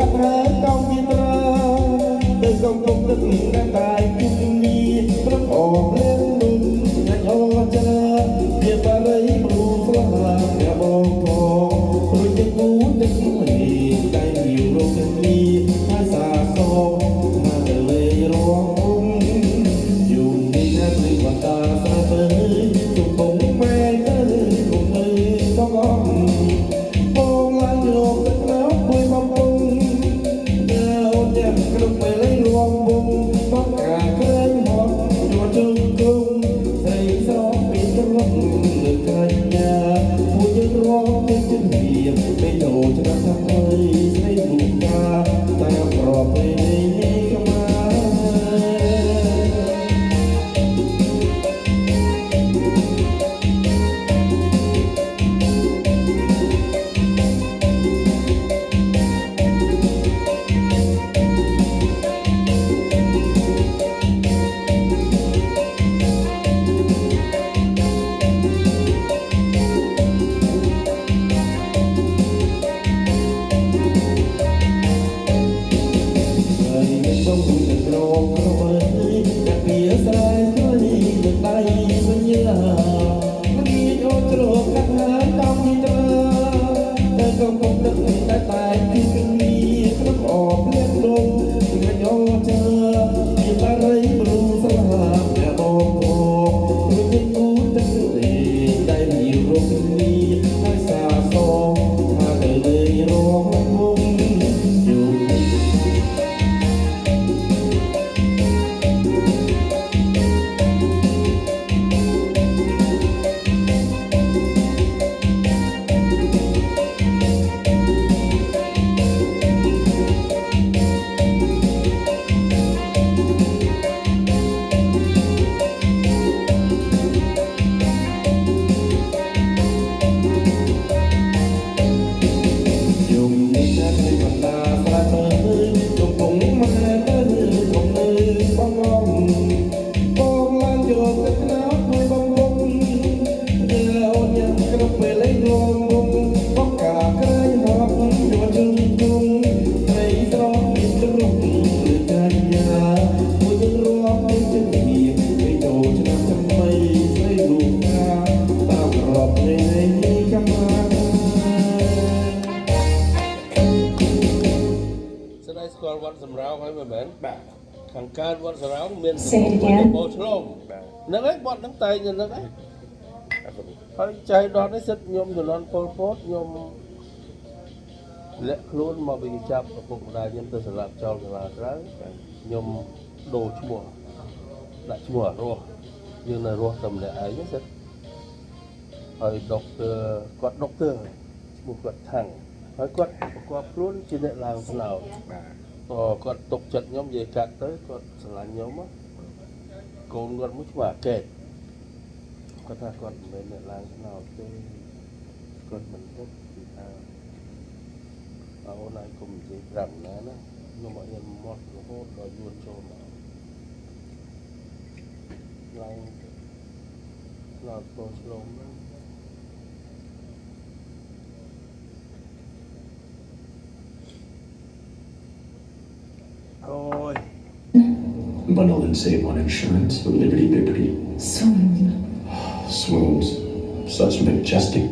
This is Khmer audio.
កាត់ហើយកោងជាត្រាទៅកុំទឹកតែតែជុំនេះប្រកបលឿនលំណាច់អូចាវាបារីព្រូស្លាប់បងផងរួចទៅគូទឹកនេះតែយូររកនេះហើយសាសមកទៅលេរងយូរនេះណាគឺបន្តស្រាទៅទុកពុំម៉ែទៅគុំនៅបងបងឡើងលោកទឹកណៅមួយបងពុំអូនចាំគ្រប់ពេលលេងរងវងមកកាក្រែងមកយល់ជើងគុំស្រីស្រោពីត្រង់លើកញ្ញាពួកយើងរងទៅជំរាបពេលចូលឆ្នាំថ្មីស្រីលូកាតែប្រពៃណីខ្មែរបងមួយទៅក្រងក្របីតែពីស្រ័យស្រីទឹកដៃសញ្ញាមិនងាយអូនជ្រោកកាត់ហើយតំពីត្រាតែកុំពុំទឹកតែតែពីនេះគ្រប់អបលៀនលំងាយអូនចាពីបារីព្រូស្លាប់តែបងផងរួចទៅគូទឹកនេះតែមានរកនេះហើយសាសថាទៅលេរងមុំយូរស្គាល់វត្តសំរោងហើយមែនបាទខាងកើតវត្តសំរោងមានបោឆ្លងហ្នឹងហើយវត្តហ្នឹងតែងហ្នឹងហើយហើយចៃដតនេះសិតខ្ញុំជំនាន់ពលពតខ្ញុំលាក់ខ្លួនមកពីចាប់ឪពុកម្ដាយខ្ញុំទៅសម្លាប់ចោលសាលាក្រៅខ្ញុំដូរឈ្មោះដាក់ឈ្មោះរស់យើងនៅរស់តែម្នាក់ឯងសិតហើយដុកទ័រគាត់ដុកទ័រឈ្មោះគាត់ថាំងហើយគាត់ប្រកបខ្លួនជាអ្នកឡើងស្នោតបាទគាត់ຕົកចិត្តខ្ញុំនិយាយកាត់ទៅគាត់ស្រឡាញ់ខ្ញុំកូនគាត់មួយឈ្មោះអាកេតគាត់ថាគាត់មិនមែនអ្នកឡើងស្នោតទេគាត់មិនគិតពីថាអូនឯងកុំនិយាយប្រាប់ណាណាខ្ញុំអត់ហ៊ានមករហូតដល់យួនចូលមកឡើងស្នោតបោឆ្លងហ្នឹងBundle and save on insurance with Liberty Liberty. Swoon. Swoons. Such majestic